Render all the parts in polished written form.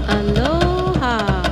Aloha.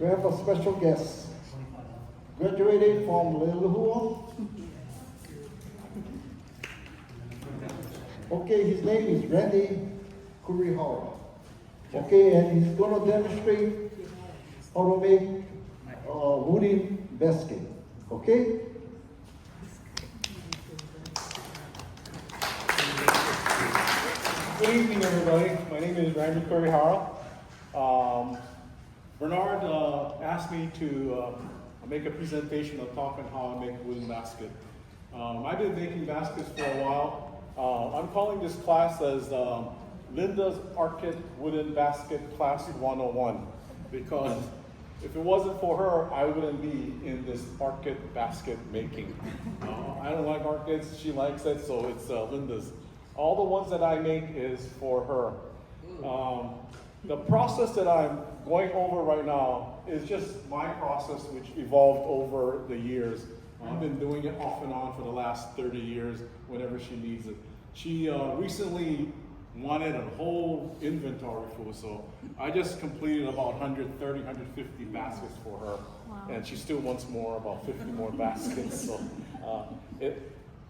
We have a special guest, graduated from Aloha. Okay, his name is Randy Kurihara. Okay, and he's going to demonstrate how to make a wooden basket. Okay? Good evening, everybody. My name is Randy Kurihara. Bernard asked me to make a presentation of talking how I make a wooden basket. I've been making baskets for a while. I'm calling this class as Linda's Orchid Wooden Basket Class 101 because if it wasn't for her, I wouldn't be in this orchid basket making. I don't like orchids, she likes it, so it's Linda's. All the ones that I make is for her. The process that I'm going over right now is just my process, which evolved over the years. I've been doing it off and on for the last 30 years, whenever she needs it. She recently wanted a whole inventory full, so I just completed about 130, 150 baskets for her. Wow. And she still wants more, about 50 more baskets.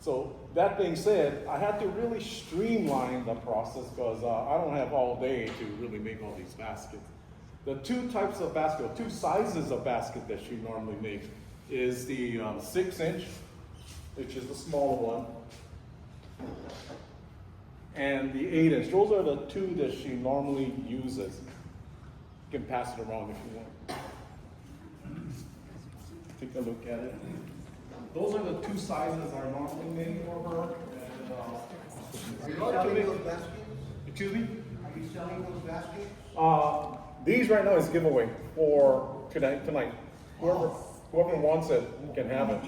So that being said, I had to really streamline the process because I don't have all day to really make all these baskets. The two types of basket, two sizes of basket that she normally makes is the 6-inch, which is the smaller one, and the 8-inch. Those are the two that she normally uses. You can pass it around if you want. Take a look at it. Those are the two sizes I normally make for her. Are you selling those baskets? Excuse me? Are you selling those baskets? These right now is giveaway for tonight. Whoever wants it can have it.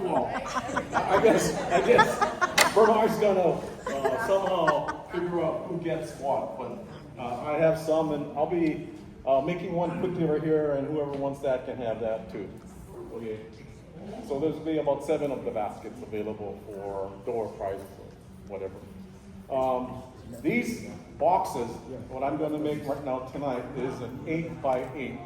Well, I guess Bernard's gonna somehow figure out who gets what, but I have some, and I'll be making one quickly right here, and whoever wants that can have that too. Okay. So there's be about 7 of the baskets available for door prizes or whatever. These boxes, what I'm going to make right now tonight is an 8x8.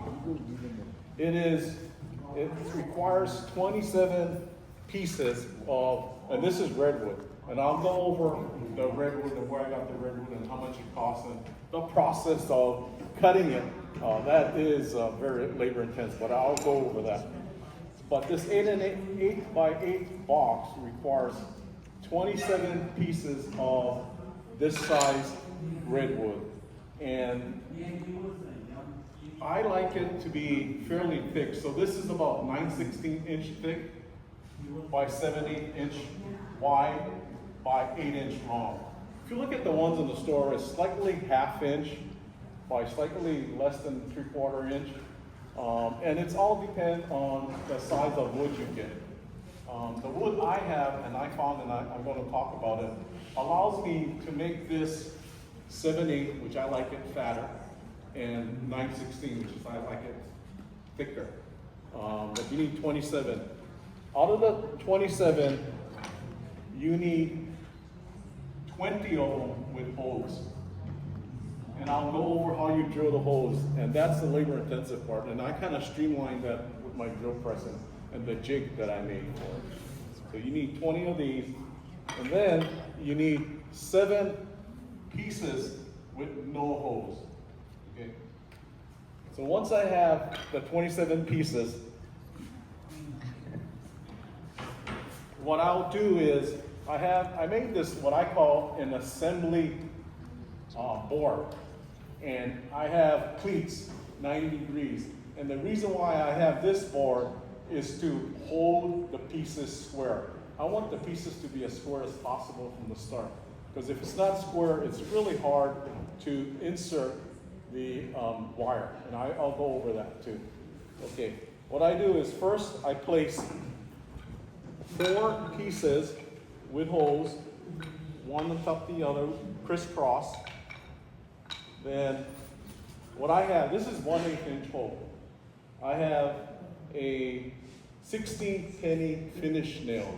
It requires 27 pieces of, and this is redwood. And I'll go over the redwood and where I got the redwood and how much it costs and the process of cutting it. That is very labor intense, but I'll go over that. But this 8x8 box requires 27 pieces of this size redwood. And I like it to be fairly thick. So this is about 9/16" thick by 7/8" wide by 8" long. If you look at the ones in the store, it's slightly 1/2" by slightly less than 3/4 inch. And it's all depend on the size of wood you get. The wood I have, and I found, and I'm going to talk about it, allows me to make this 7/8, which I like it fatter, and 9/16, which is I like it thicker. But you need 27. Out of the 27, you need 20 of them with holes. And I'll go over how you drill the holes, and that's the labor intensive part. And I kind of streamlined that with my drill press and the jig that I made for it. So you need 20 of these, and then you need 7 pieces with no holes. Okay. So once I have the 27 pieces, what I'll do is I made this what I call an assembly board. And I have cleats 90 degrees. And the reason why I have this board is to hold the pieces square. I want the pieces to be as square as possible from the start. Because if it's not square, it's really hard to insert the wire. And I'll go over that too. Okay, what I do is first I place 4 pieces with holes, one on top of the other, crisscross. Then what I have, this is 1/8 inch hole. I have a 16 penny finish nail.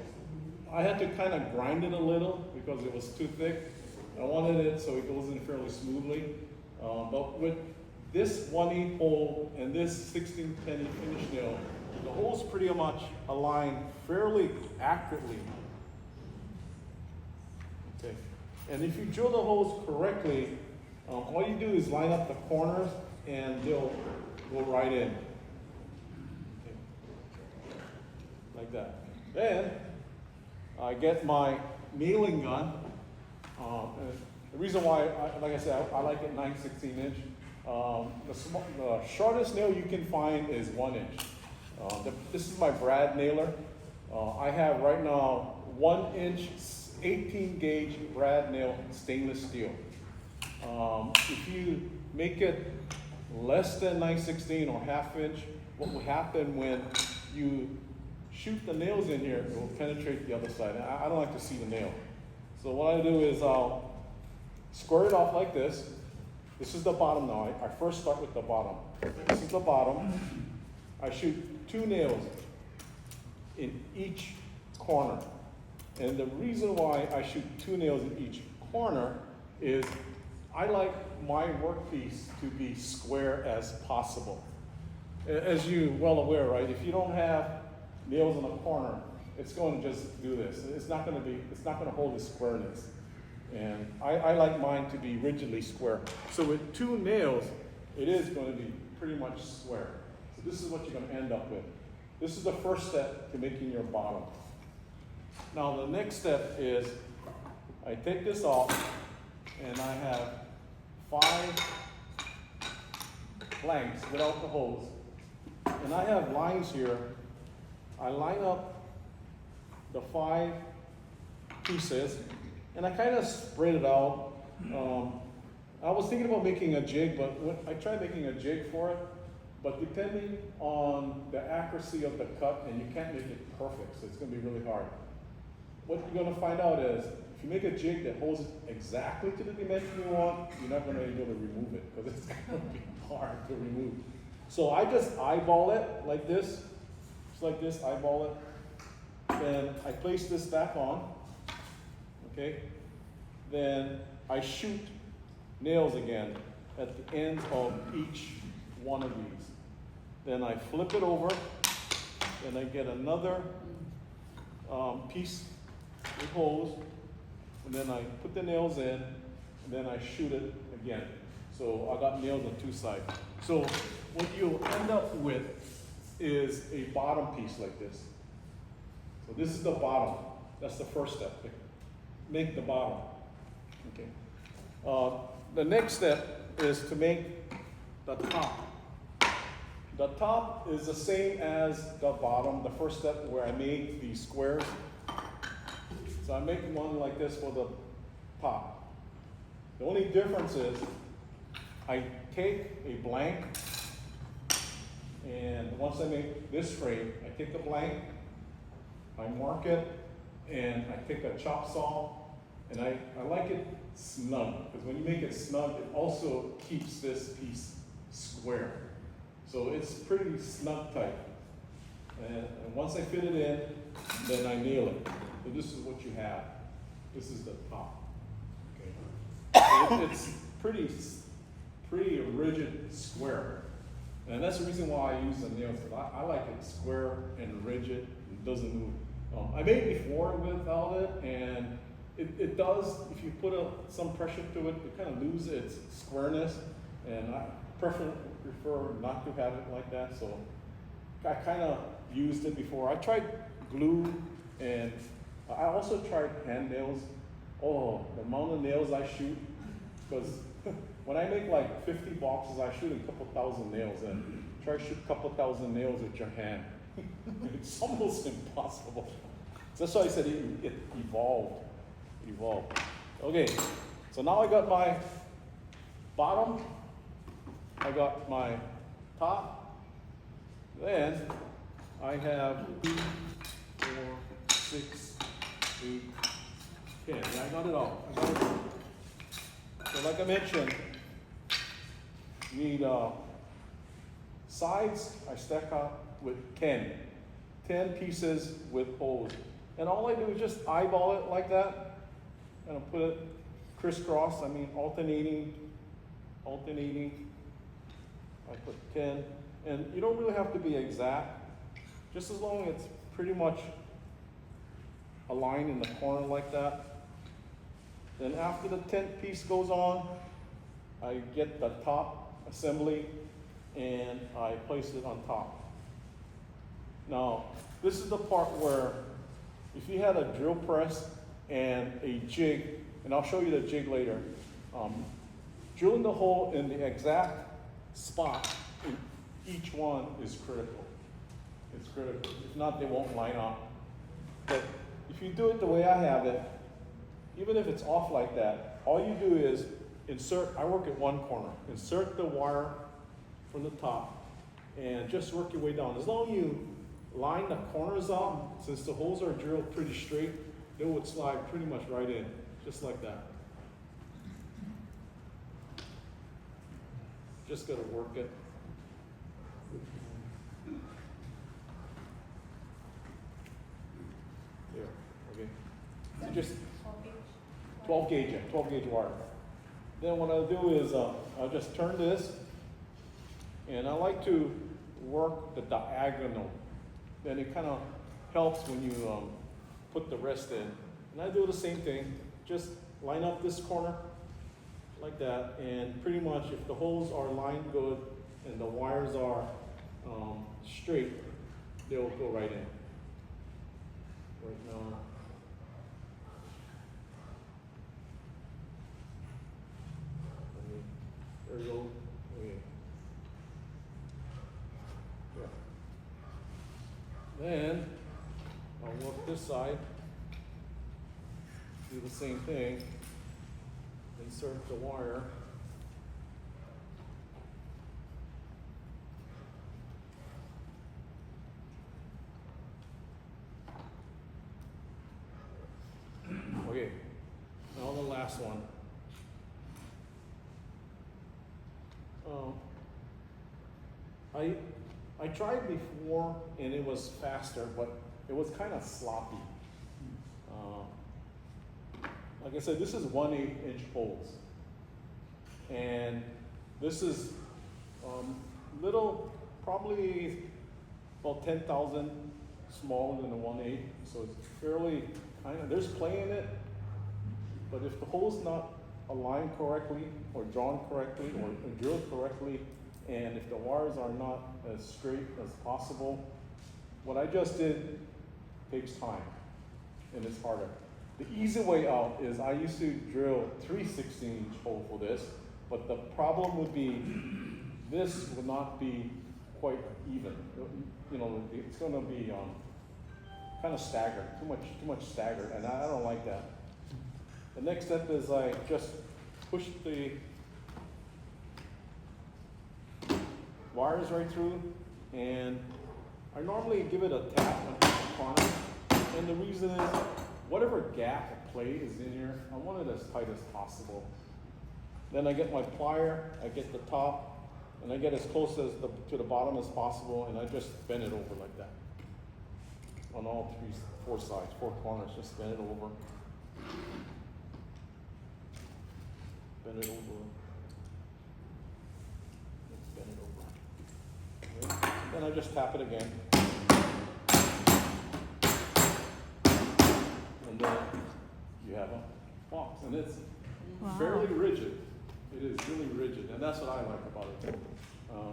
I had to kind of grind it a little because it was too thick. I wanted it so it goes in fairly smoothly. But with this 1/8 hole and this 16 penny finish nail, the holes pretty much align fairly accurately. Okay, and if you drill the holes correctly, all you do is line up the corners and they'll go right in. Okay. Like that. Then I get my nailing gun. The reason why, like I said, I like it 9/16 inch. The shortest nail you can find is 1 inch. This is my brad nailer. I have right now 1 inch 18 gauge brad nail stainless steel. If you make it less than 9/16 or 1/2 inch, what will happen when you shoot the nails in here, it will penetrate the other side. I don't like to see the nail. So what I do is I'll square it off like this. This is the bottom now. I first start with the bottom. This is the bottom. I shoot 2 nails in each corner. And the reason why I shoot 2 nails in each corner is I like my workpiece to be square as possible. As you're well aware, right? If you don't have nails in the corner, it's going to just do this. It's not going to hold the squareness. And I like mine to be rigidly square. So with 2 nails, it is going to be pretty much square. So this is what you're going to end up with. This is the first step to making your bottom. Now the next step is I take this off and I have 5 blanks without the holes. And I have lines here. I line up the 5 pieces and I kind of spread it out. I was thinking about making a jig, but I tried making a jig for it, but depending on the accuracy of the cut, and you can't make it perfect, so it's going to be really hard. What you're going to find out is, if you make a jig that holds it exactly to the dimension you want, you're not going to be able to remove it, because it's going to be hard to remove. So I just eyeball it like this, just like this, eyeball it. Then I place this back on, okay? Then I shoot nails again at the ends of each one of these. Then I flip it over, and I get another piece with holes, and then I put the nails in, and then I shoot it again. So I got nails on 2 sides. So what you'll end up with is a bottom piece like this. So this is the bottom. That's the first step. Make the bottom. Okay. The next step is to make the top. The top is the same as the bottom, the first step where I made these squares. So I make one like this for the top. The only difference is I take a blank, and once I make this frame, I take a blank, I mark it, and I take a chop saw, and I like it snug, because when you make it snug, it also keeps this piece square. So it's pretty snug tight. And once I fit it in, then I nail it. So this is what you have. This is the top. Okay. So it's pretty rigid square. And that's the reason why I use the nails. I like it square and rigid. It doesn't move. I made before without it, and it does, if you put some pressure to it, it kind of loses its squareness. And I prefer not to have it like that. So I kind of used it before. I tried glue, and I also tried hand nails. Oh, the amount of nails I shoot, because when I make like 50 boxes, I shoot a couple thousand nails, and try to shoot a couple thousand nails with your hand. It's almost impossible. That's why I said it evolved. Okay, so now I got my bottom, I got my top, then I have 4, 6, 8, 10. Yeah, I got it all. So like I mentioned, you need sides, I stack up with 10 pieces with holes. And all I do is just eyeball it like that, and I put it crisscross, I mean alternating. I put 10, and you don't really have to be exact, just as long as it's pretty much aligned in the corner like that. Then after the 10th piece goes on, I get the top assembly and I place it on top. Now, this is the part where if you had a drill press and a jig, and I'll show you the jig later, drilling the hole in the exact spot in each one is critical. It's critical. If not, they won't line up. But if you do it the way I have it, even if it's off like that, all you do is insert, I work at one corner, insert the wire from the top and just work your way down. As long as you line the corners up, since the holes are drilled pretty straight, they would slide pretty much right in, just like that. Just gotta work it. There, okay. So just 12 gauge, yeah, 12 gauge wire. Then what I'll do is I'll just turn this, and I like to work the diagonal. Then it kind of helps when you put the rest in. And I do the same thing, just line up this corner like that, and pretty much if the holes are lined good and the wires are straight, they'll go right in. Right now. There we go. Okay. Yeah. Then I'll work this side. Do the same thing. Insert the wire. Okay, now the last one. I tried before and it was faster, but it was kind of sloppy. Like I said, this is 1/8-inch holes, and this is little, probably about 10,000 smaller than the 1/8, so it's fairly kind of, there's play in it, but if the hole's not aligned correctly or drawn correctly or drilled correctly, and if the wires are not as straight as possible, what I just did takes time and it's harder. The easy way out is I used to drill 3 16-inch holes for this, but the problem would be this would not be quite even. You know, it's going to be kind of staggered, too much staggered, and I don't like that. The next step is I just push the wires right through, and I normally give it a tap on each corner, and the reason is whatever gap of plate is in here, I want it as tight as possible. Then I get my plier, I get the top, and I get as close as to the bottom as possible, and I just bend it over like that. On all 4 sides, 4 corners, just bend it over. Bend it over. Let's bend it over. Okay. Then I just tap it again. And then you have a box, and it's fairly rigid. It is really rigid, and that's what I like about it.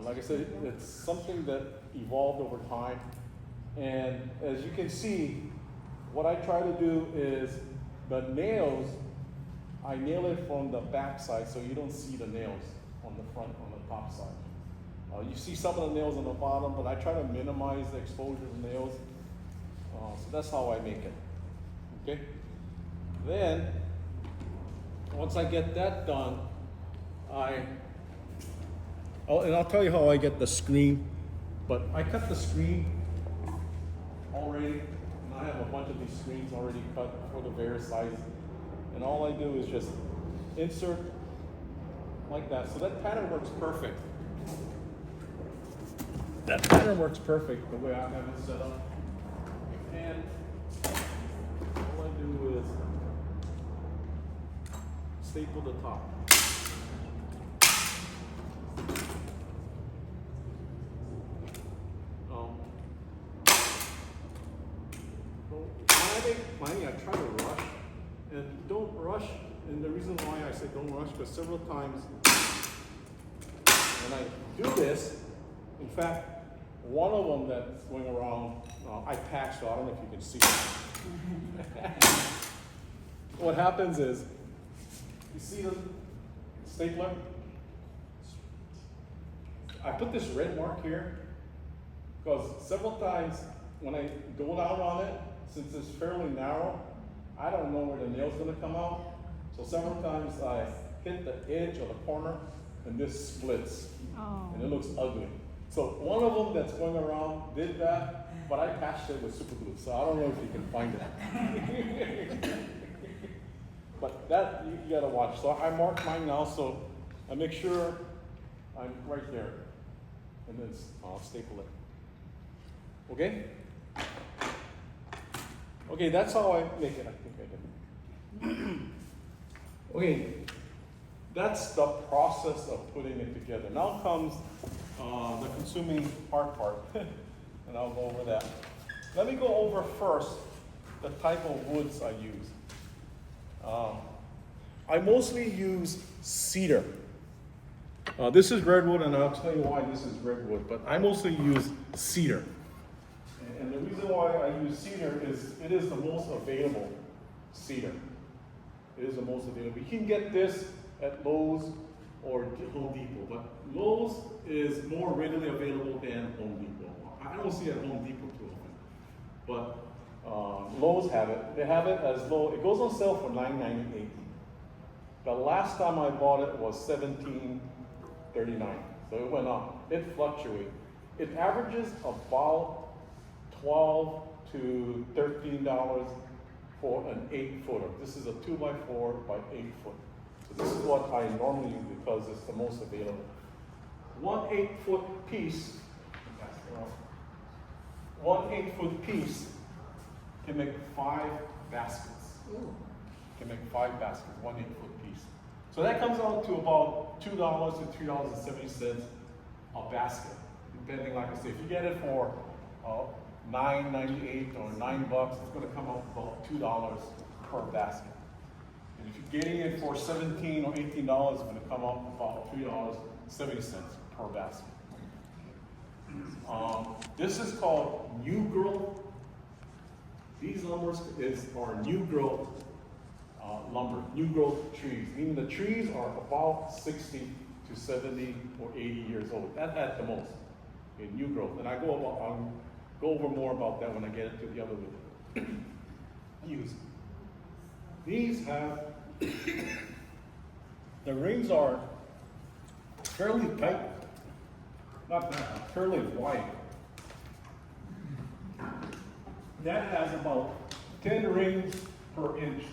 Like I said, it's something that evolved over time, and as you can see, what I try to do is the nails, I nail it from the back side so you don't see the nails on the front, on the top side. You see some of the nails on the bottom, but I try to minimize the exposure of nails, so that's how I make it. Okay? Then, once I get that done, and I'll tell you how I get the screen, but I cut the screen already, and I have a bunch of these screens already cut for the various sizes. And all I do is just insert like that. So that pattern works perfect. That pattern works perfect the way I have it set up. And all I do is staple the top. When I make mine, I try to rush, and don't rush. And the reason why I say don't rush, because several times when I do this, in fact, one of them that's going around, I patched, so I don't know if you can see it. What happens is, you see the stapler? I put this red mark here, because several times when I go down on it, since it's fairly narrow, I don't know where the nail's gonna come out. So several times I hit the edge or the corner, and this splits, and it looks ugly. So one of them that's going around did that, but I patched it with super glue, so I don't know if you can find it. But that, you gotta watch. So I mark mine now, so I make sure I'm right there, and then I'll staple it. Okay? Okay, that's how I make it. I think I did. Okay, that's the process of putting it together. Now comes the consuming hard part, and I'll go over that. Let me go over first the type of woods I use. I mostly use cedar. This is redwood, and I'll tell you why this is redwood, but I mostly use cedar. And the reason why I use cedar is it is the most available cedar. It is the most available. You can get this at Lowe's or Home Depot, but Lowe's is more readily available than Home Depot. I don't see it at Home Depot too often, but Lowe's have it. They have it as low. It goes on sale for $9.98. The last time I bought it was $17.39, so it went up. It fluctuates. It averages about $12 to $13 for an 8-footer. This is a 2x4 by 8 foot. So this is what I normally use because it's the most available. One 8-foot piece, can make 5 baskets. Can make 5 baskets, 1 8-foot piece. So that comes out to about $2 to $3.70 a basket, depending, like I say, if you get it for $9.98 or $9, it's going to come out about $2 per basket. And if you're getting it for $17 or $18, it's going to come out about $3.70 per basket. This is called new growth. These numbers are new growth lumber, new growth trees, meaning the trees are about 60 to 70 or 80 years old, at the most. Okay, new growth. And I'll go over more about that when I get into the other wood use. These have, the rings are fairly tight, not that, fairly wide. That has about 10 rings per inch.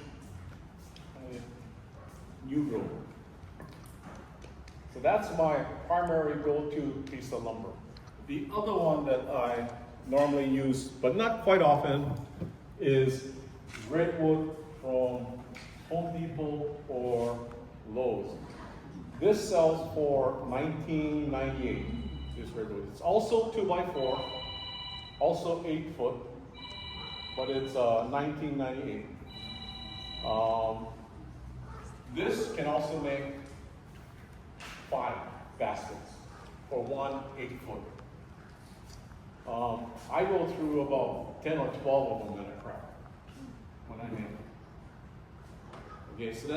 New growth. So that's my primary go-to piece of lumber. The other one that I normally use, but not quite often, is redwood from Home Depot or Lowe's. This sells for $19.98, this redwood. It's also 2x4, also 8 foot, but it's $19.98. This can also make 5 baskets for 1 8-foot. I go through about 10 or 12 of them in a crack when I make it. Okay, so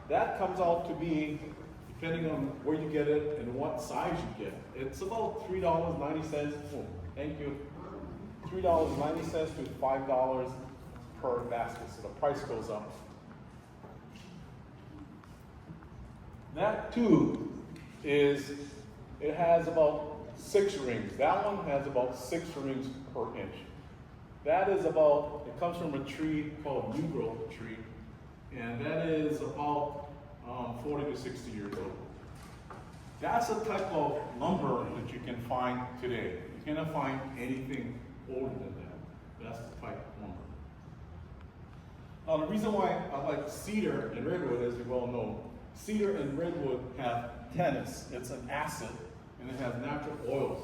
that comes out to be, depending on where you get it and what size you get, it's about $3.90. Oh, thank you. $3.90 to $5 per basket, so the price goes up. That too it has about 6 rings. That one has about 6 rings per inch. That is about, it comes from a tree called new growth tree, and that is about 40 to 60 years old. That's the type of lumber that you can find today. You cannot find anything older than that. That's the type of lumber. Now the reason why I like cedar and redwood, as you well know, cedar and redwood have tannins. It's an acid, and it has natural oils.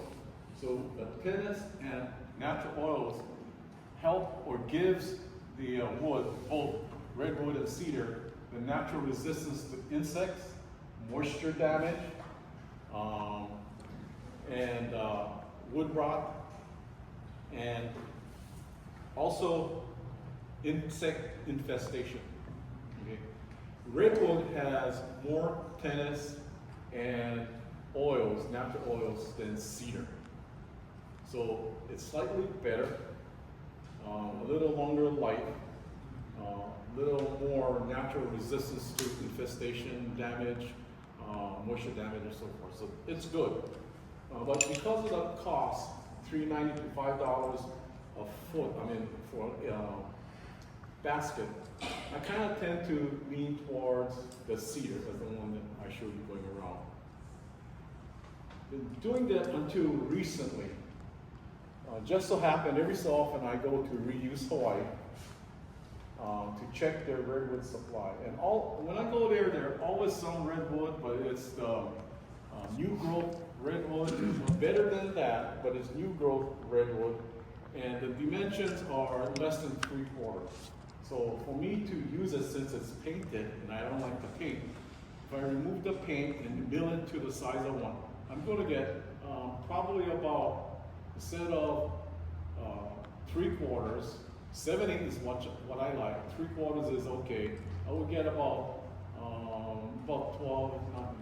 So the tannins and natural oils help or gives the wood, both redwood and cedar, the natural resistance to insects, moisture damage, and wood rot, and also insect infestation. Okay. Redwood has more tannins and oils, natural oils, than cedar. So it's slightly better, a little longer life, a little more natural resistance to infestation, damage, moisture damage, and so forth. So it's good. But because of the cost, $3.90 to $5 a foot, for basket, I kind of tend to lean towards the cedar as the one that I showed you going around. Been doing that until recently. Just so happened, every so often I go to Reuse Hawaii to check their redwood supply. And when I go there, there's always some redwood, but it's the new growth redwood. It's better than that, but it's new growth redwood. And the dimensions are less than 3/4. So for me to use it, since it's painted, and I don't like the paint, if I remove the paint and mill it to the size I want, I'm going to get probably about, instead of 3/4, 7/8 is what I like. 3/4 is okay. I would get about 12, not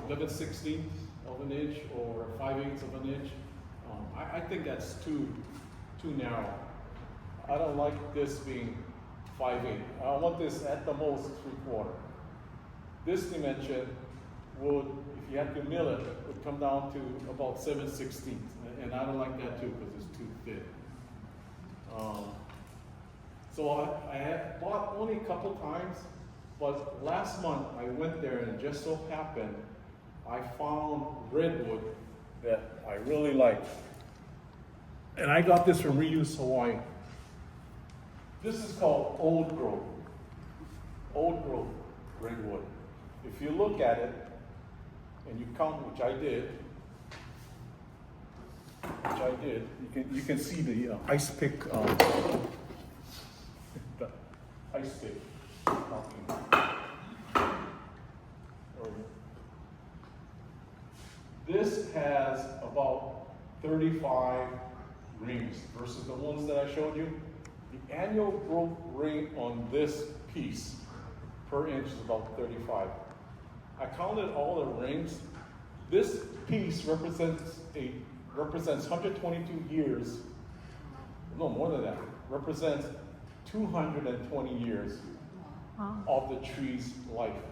11/16 of an inch, or 5/8 of an inch. I think that's too narrow. I don't like this being 5/8. I want this at the most 3/4. This dimension would, if you had to mill it, would come down to about 7/16. And I don't like that too, because it's too thin. So I had bought only a couple times, but last month I went there, and it just so happened I found redwood that I really liked. And I got this from Reuse Hawaii. This is called old growth redwood. If you look at it and you count, which I did, you can see the ice pick. The ice pick. This has about 35 rings versus the ones that I showed you. The annual growth rate on this piece per inch is about 35. I counted all the rings. This piece represents 122 years, no more than that, represents 220 years of the tree's life.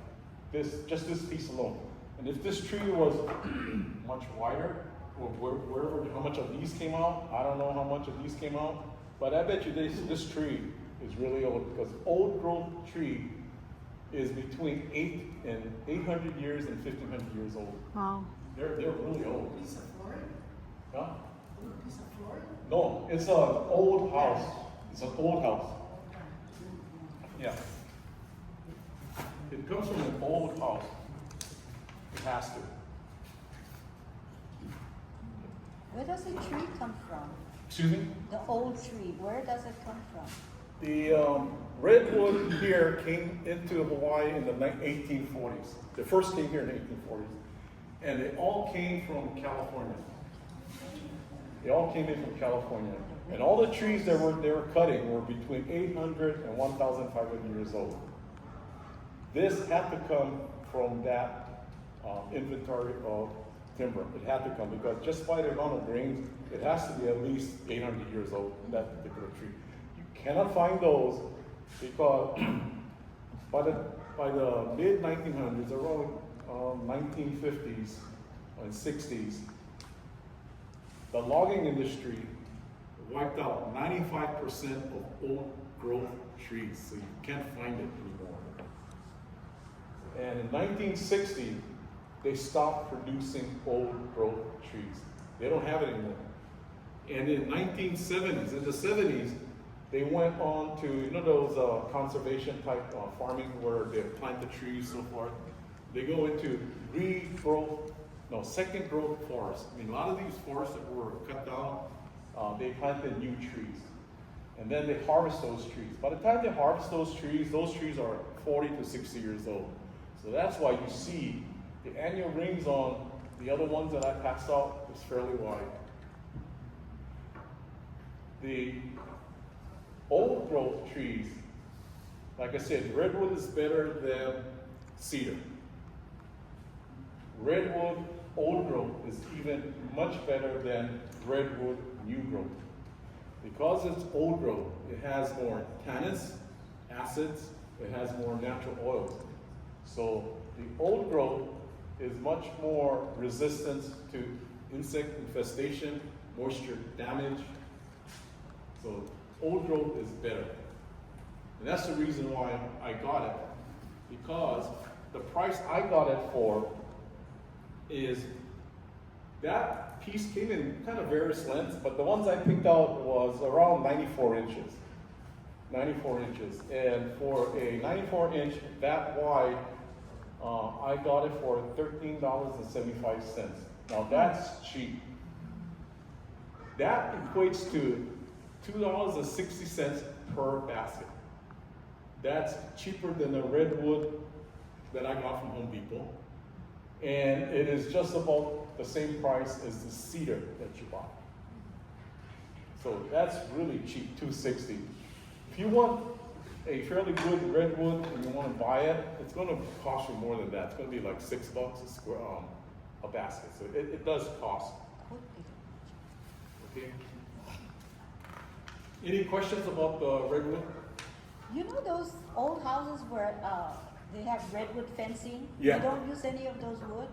Just this piece alone. And if this tree was much wider, or how much of these came out, I don't know how much of these came out, but I bet you this tree is really old, because old growth tree is between 800 years and 1,500 years old. Wow. They're really old. Piece of flooring? Huh? Piece of flooring? No, it's an old house. It's an old house. Yeah. It comes from an old house. It has to. Where does the tree come from? Excuse me? The old tree, where does it come from? The redwood here came into Hawaii in the 1840s. They first came here in the 1840s. And they all came from California. They all came in from California. And all the trees they were cutting were between 800 and 1,500 years old. This had to come from that inventory of timber. It had to come, because just by the amount of grains, it has to be at least 800 years old, that particular tree. You cannot find those Because by the mid 1900s, around 1950s and 60s, the logging industry wiped out 95% of old growth trees, so you can't find it anymore. And in 1960, they stopped producing old growth trees. They don't have it anymore. And in 1970s, in the 70s, they went on to, you know, those conservation type farming where they plant the trees and so forth. They go into second growth forests. I mean, a lot of these forests that were cut down, they planted new trees. And then they harvest those trees. By the time they harvest those trees are 40 to 60 years old. So that's why you see the annual rings on the other ones that I passed out is fairly wide. The old growth trees, like I said, redwood is better than cedar. Redwood old growth is even much better than redwood new growth. Because it's old growth, it has more tannins, acids, it has more natural oils. So the old growth is much more resistant to insect infestation, moisture damage. So old growth is better. And that's the reason why I got it. Because the price I got it for is that piece came in kind of various lengths, but the ones I picked out was around 94 inches. 94 inches. And for a 94 inch that wide, I got it for $13.75. Now that's cheap. That equates to $2.60 per basket. That's cheaper than the redwood that I got from Home Depot. And it is just about the same price as the cedar that you bought. So that's really cheap, $2.60. If you want a fairly good redwood and you want to buy it, it's going to cost you more than that. It's going to be like $6 a basket. So it does cost. Okay. Any questions about the redwood? You know those old houses where they have redwood fencing? Yeah. You don't use any of those wood?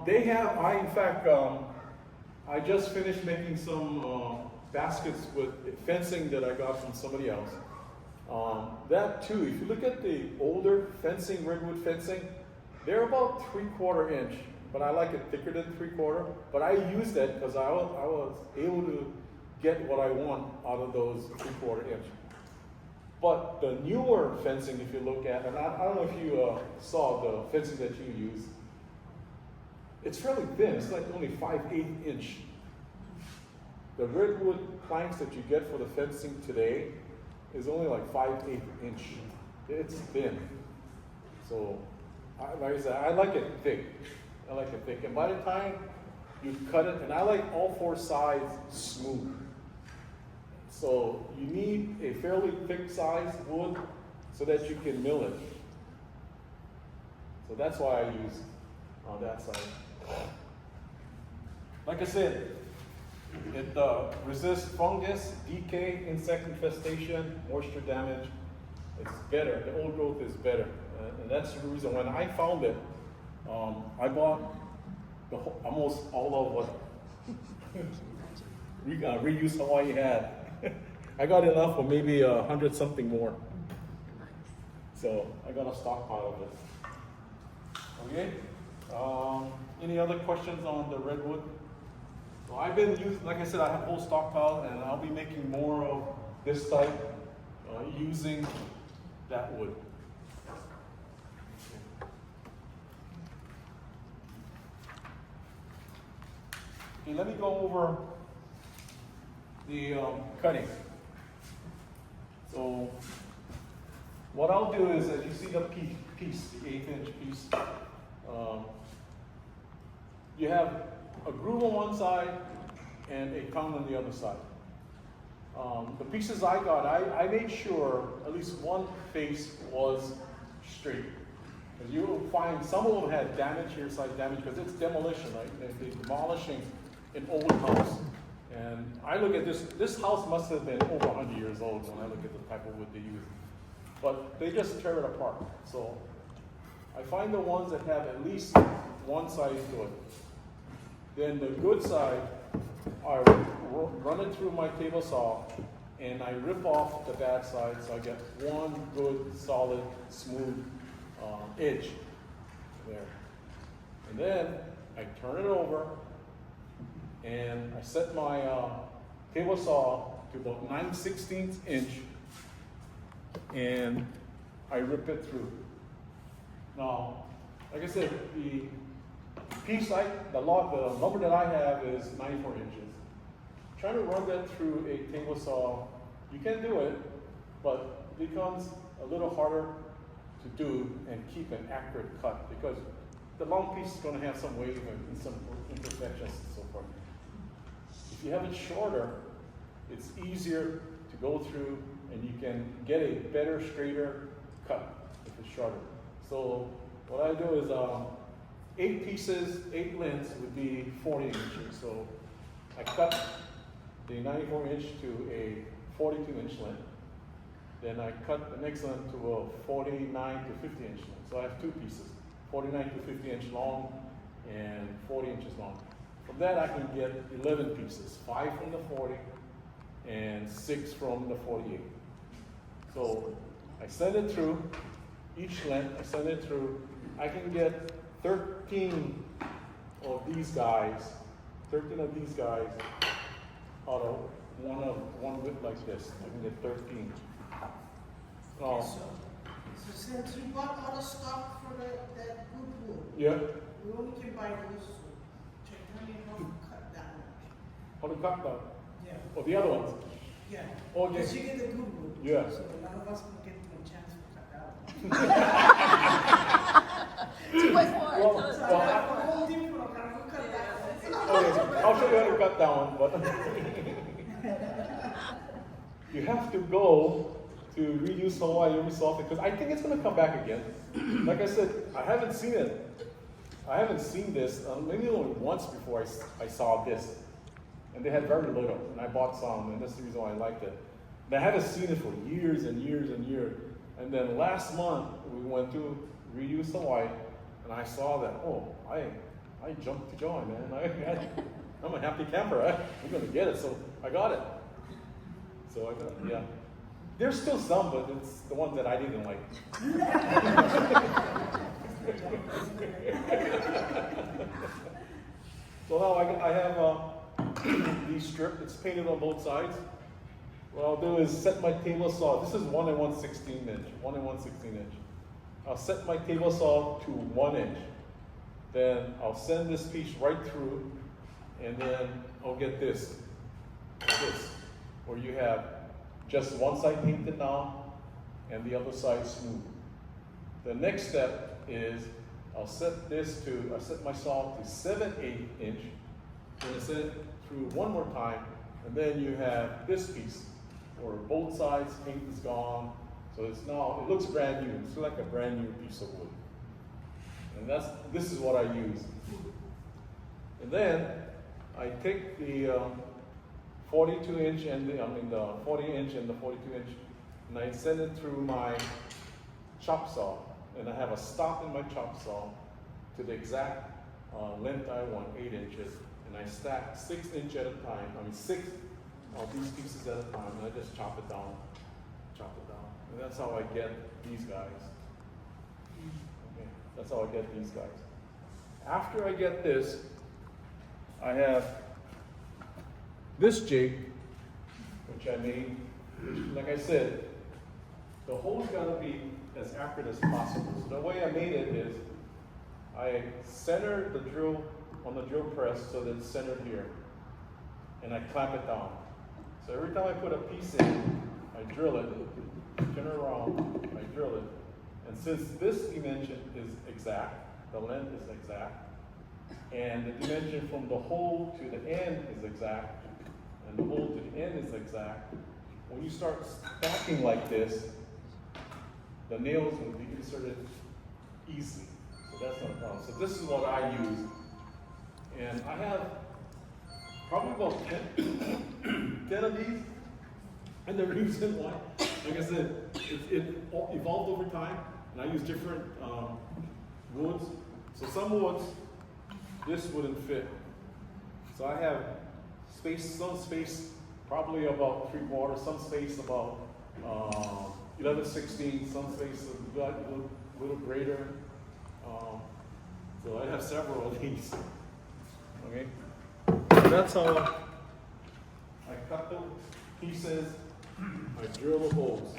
They have, I just finished making some baskets with fencing that I got from somebody else. That too, if you look at the older fencing, redwood fencing, they're about 3/4 inch, but I like it thicker than 3/4. But I use that because I was able to get what I want out of those 3/4 inch. But the newer fencing, if you look at, and I don't know if you saw the fencing that you use, it's fairly thin. It's like only 5/8 inch. The redwood planks that you get for the fencing today is only like 5/8 inch. It's thin. So, like I said, I like it thick. I like it thick. And by the time you cut it, and I like all four sides smooth. So you need a fairly thick size wood so that you can mill it. So that's why I use on that side. Like I said, it resists fungus, decay, insect infestation, moisture damage. It's better. The old growth is better. And that's the reason when I found it, I bought almost all of what Reuse Hawaii had. I got enough for maybe 100 something more. So I got a stockpile of it. Okay. Any other questions on the redwood? So I've been using, like I said, I have a whole stockpile, and I'll be making more of this type using that wood. Okay, let me go over the cutting. So what I'll do is, as you see the piece, the 1/8 inch piece, you have a groove on one side and a tongue on the other side. The pieces I got, I made sure at least one face was straight. Because you will find some of them had damage, here side damage, because it's demolition, right? They're demolishing an old house. And I look at this house must have been over 100 years old when I look at the type of wood they use. but they just tear it apart. So I find the ones that have at least one side to it. Then the good side, I run it through my table saw, and I rip off the bad side, so I get one good, solid, smooth edge there. And then I turn it over, and I set my table saw to about 9/16 inch, and I rip it through. Now, like I said, the lumber that I have is 94 inches. Trying to run that through a table saw, you can do it, but it becomes a little harder to do and keep an accurate cut, because the long piece is going to have some wave and some imperfections and so forth. If you have it shorter, it's easier to go through, and you can get a better, straighter cut if it's shorter. So what I do is 8 pieces, 8 lengths would be 40 inches. So I cut the 94 inch to a 42 inch length. Then I cut the next length to a 49 to 50 inch length. So I have 2 pieces, 49 to 50 inch long and 40 inches long. From that I can get 11 pieces, 5 from the 40 and 6 from the 48. So I send it through, each length I send it through. I can get 13 of these guys out of one width like this. I can get 13. So since you bought all the stock for that good wood, Yeah. we only can buy this wood. Tell me how to cut that much. How to cut that? Yeah. Oh, the other ones? Yeah. Oh, yeah. Because you get the good wood. Yeah. So a lot of us will get no chance to cut that one. 2x4. Well, So I have a whole different kind of cut that one. Okay, I'll show you how to cut that one, but you have to go to reuse Hawaii every so often, because I think it's going to come back again. Like I said, I haven't seen it. I haven't seen this, maybe only once before I saw this. And they had very little, and I bought some, and that's the reason why I liked it. And I haven't seen it for years and years and years. And then last month, we went to reuse Hawaii, and I saw that, oh, I jumped to joy, man. I'm a happy camper. I'm going to get it, so I got it. So I got it, yeah. There's still some, but it's the ones that I didn't like. So now I have these strip. It's painted on both sides. What I'll do is set my table saw. This is 1 1/16 inch. 1 1/16 inch. I'll set my table saw to 1 inch. Then I'll send this piece right through, and then I'll get this, where you have just one side painted now and the other side smooth. The next step is I set my saw to 7/8 inch, and I set it through one more time, and then you have this piece where both sides paint is gone. So it looks brand new. It's like a brand new piece of wood. And this is what I use. And then I take the 42 inch and the 40 inch and the 42 inch, and I send it through my chop saw. And I have a stop in my chop saw to the exact length I want, 8 inches. And I stack 6 inch at a time. 6 of these pieces at a time, and I just chop it down. And that's how I get these guys. Okay, that's how I get these guys. After I get this, I have this jig, which I made. Like I said, the hole's gotta be as accurate as possible. So the way I made it is, I center the drill on the drill press so that it's centered here, and I clamp it down. So every time I put a piece in, I drill it, turn it around, I drill it, and since this dimension is exact, the length is exact, and the dimension from the hole to the end is exact, and the hole to the end is exact, when you start stacking like this, the nails will be inserted easily. So that's not a problem. So this is what I use. And I have probably about 10 of these. And the reason why, like I said, it evolved over time, and I use different woods. So some woods, this wouldn't fit. So I have some space, probably about 3/4, some space about 11/16, some space a little greater. So I have several of these. Okay, so that's how I cut the pieces. I drill the holes.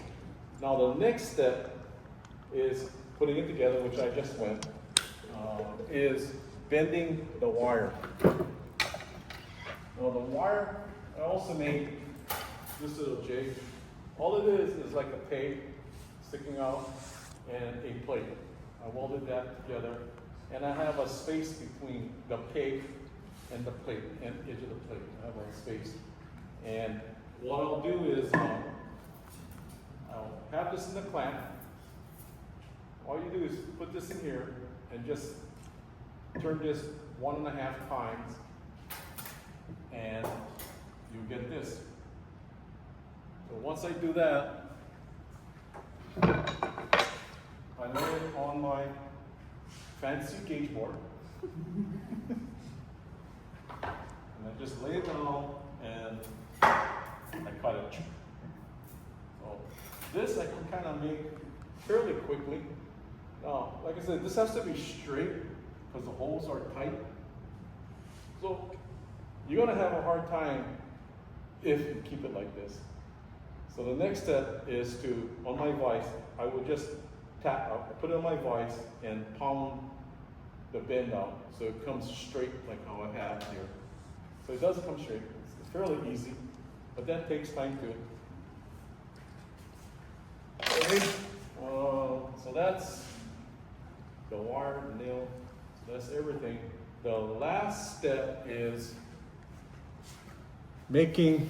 Now the next step is putting it together, which I just went, is bending the wire. Now the wire, I also made this little jig. All it is like a peg sticking out and a plate. I welded that together, and I have a space between the peg and the plate, and edge of the plate. I have a space. And what I'll do is, I'll have this in the clamp. All you do is put this in here and just turn this 1.5 times, and you get this. So once I do that, I lay it on my fancy gauge board. And I just lay it down and I cut it. So this I can kind of make fairly quickly. Now, like I said, this has to be straight because the holes are tight. So you're gonna have a hard time if you keep it like this. So the next step is to, on my vise, I will just put it on my vise and pound the bend out so it comes straight like how I have here. So it does come straight. It's fairly easy, but that takes time too. Okay, so that's the wire, the nail, that's everything. The last step is making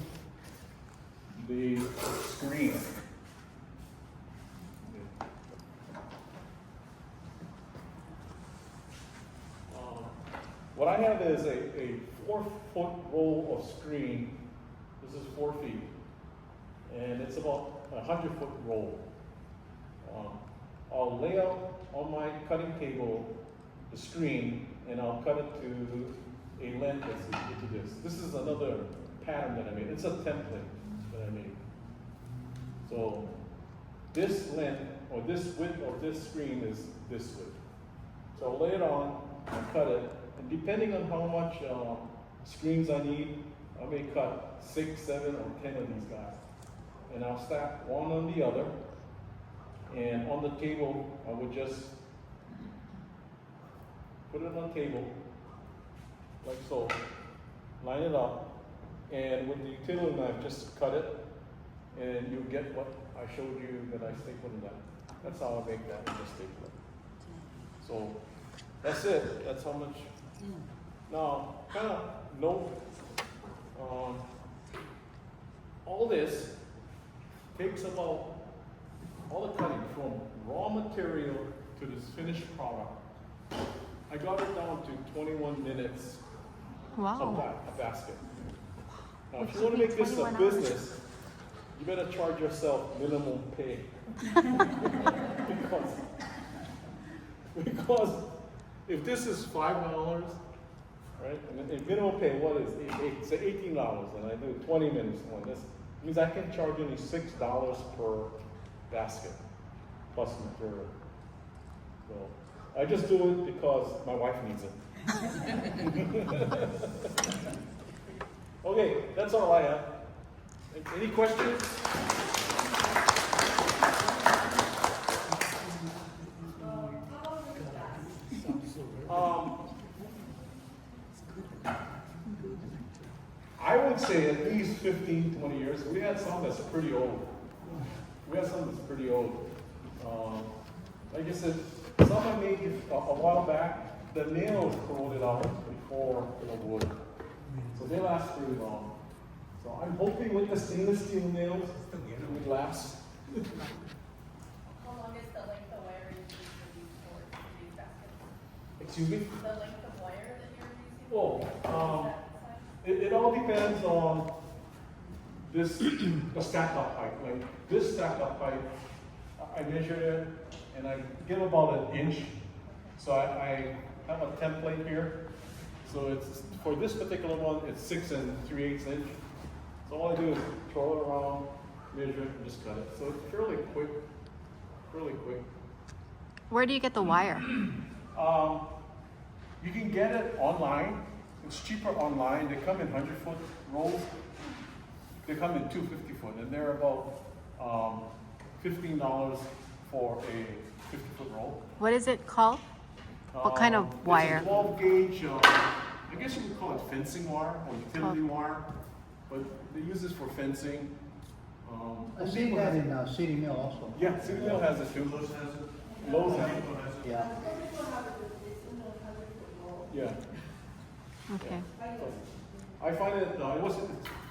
the screen. What I have is a 4-foot roll of screen. This is 4 feet, and it's about a 100-foot roll. I'll lay out on my cutting table the screen, and I'll cut it to a length that's equal to this. This is another pattern that I made. It's a template that I made. So this length, or this width of this screen is this width. So I'll lay it on and cut it, and depending on how much screens I need, I may cut 6, 7, or 10 of these guys. And I'll stack one on the other, and on the table, I would just put it on the table, like so, line it up, and with the utility knife, just cut it, and you get what I showed you that I stapled in that. That's how I make that in the stapler. So that's it. That's how much. Now, kind of note, all this takes about, all the cutting from raw material to this finished product. I got it down to 21 minutes. Wow. A basket. Now, if you want to make this a business, you better charge yourself minimum pay. because if this is $5, right? And then minimum pay, what is it? Say $18, and I do 20 minutes on this. It means I can charge only $6 per basket plus material. So I just do it because my wife needs it. Okay, that's all I have. Any questions? I would say at least 15, 20 years. We had some that's pretty old. Like I said, some I made a while back. The nails corroded out before the wood. So they last pretty long. So I'm hoping with the stainless steel nails, it would last. How long is the length of wire you use for these baskets? Excuse me? The length of wire that you're using? Oh, it all depends on this, the stack up height. Like this stack up height I measured it, and I give about an inch. So I have a template here. So it's, for this particular one, it's 6 3/8 inch. So all I do is throw it around, measure it, and just cut it. So it's fairly quick, really quick. Where do you get the wire? You can get it online. It's cheaper online. They come in 100-foot rolls. They come in 250-foot, and they're about $15 for a 50-foot roll. What is it called? What kind of wire? It's a 12 gauge, I guess you would call it fencing wire or utility wire, but they use this for fencing. I see that in City Mill also. Yeah, City Mill has it too. Lowe's has it. Yeah. Yeah. Okay. I find it, it was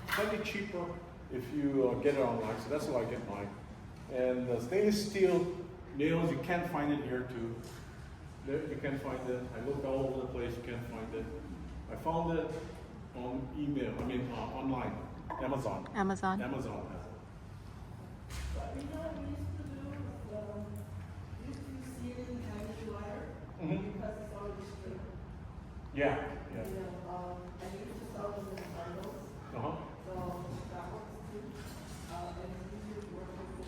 plenty cheaper if you get it online, so that's why I get mine. And stainless steel nails, you can't find it here too. There, you can't find it. I looked all over the place, you can't find it. I found it on email, online, Amazon. Amazon. Amazon has it. You know what we used to do is, we used to see it in hanging wire, Mhm. because it's already straight. Yeah, You yeah. know, I used to sell them in bundles, Uh-huh. so that works too. And it's easier to work with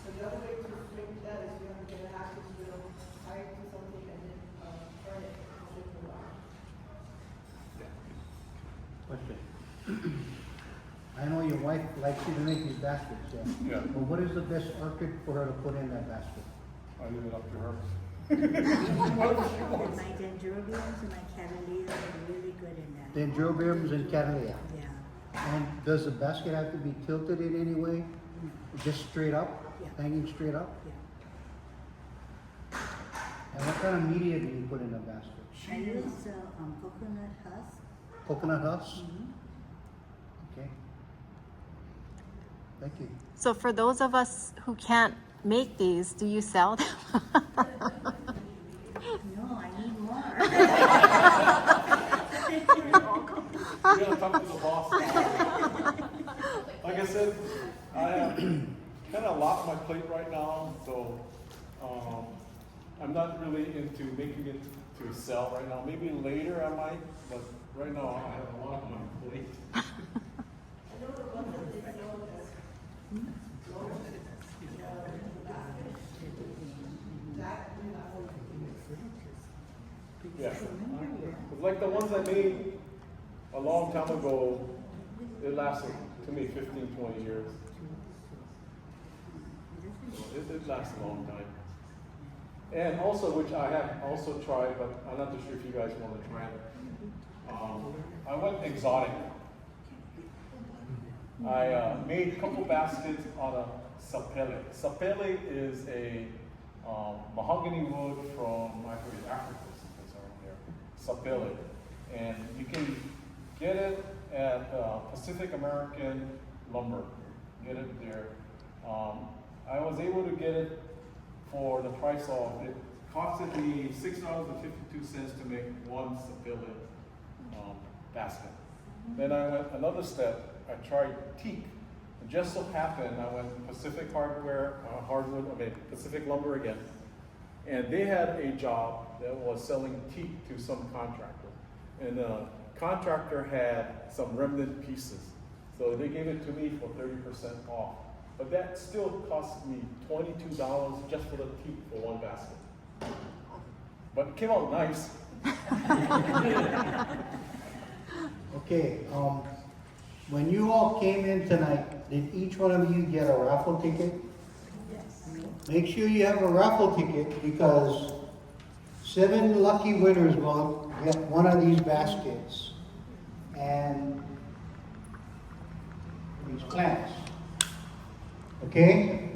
so the other way to straighten that is you have to get a half inch drill, tie it to something, and then, turn it to straighten the wire. Question. I know your wife likes you to make these baskets, yeah. Yeah. But what is the best orchid for her to put in that basket? I leave it up to her. My dendrobiums and my cataleas are really good in that. Dendrobiums and Cattleya. Yeah. And does the basket have to be tilted in any way? Just straight up? Yeah. Hanging straight up? Yeah. And what kind of media do you put in the basket? I use coconut husk. Coconut husk? Mhm. Okay. Thank you. So for those of us who can't make these, do you sell them? No, I need more. You gotta talk to the boss. Like I said, I have kind of a lot on my plate right now, so I'm not really into making it to sell right now. Maybe later I might, but right now I have a lot on my plate. Yeah. It's like the ones I made a long time ago, it lasted to me 15, 20 years. It lasts a long time. And also, which I have also tried, but I'm not too sure if you guys want to try it. I went exotic. I made a couple baskets out of sapele. Sapele is a mahogany wood from, I forget, Africa. Sapele, and you can get it at Pacific American Lumber. Get it there. I was able to get it for the price of it. Costed me $6.52 to make one sapele basket. Then I went another step. I tried teak. It just so happened I went Pacific Pacific Lumber again. And they had a job that was selling teak to some contractor. And the contractor had some remnant pieces. So they gave it to me for 30% off. But that still cost me $22 just for the teak for one basket. But it came out nice. Okay, when you all came in tonight, did each one of you get a raffle ticket? Make sure you have a raffle ticket because 7 lucky winners will get one of these baskets and these plants. Okay?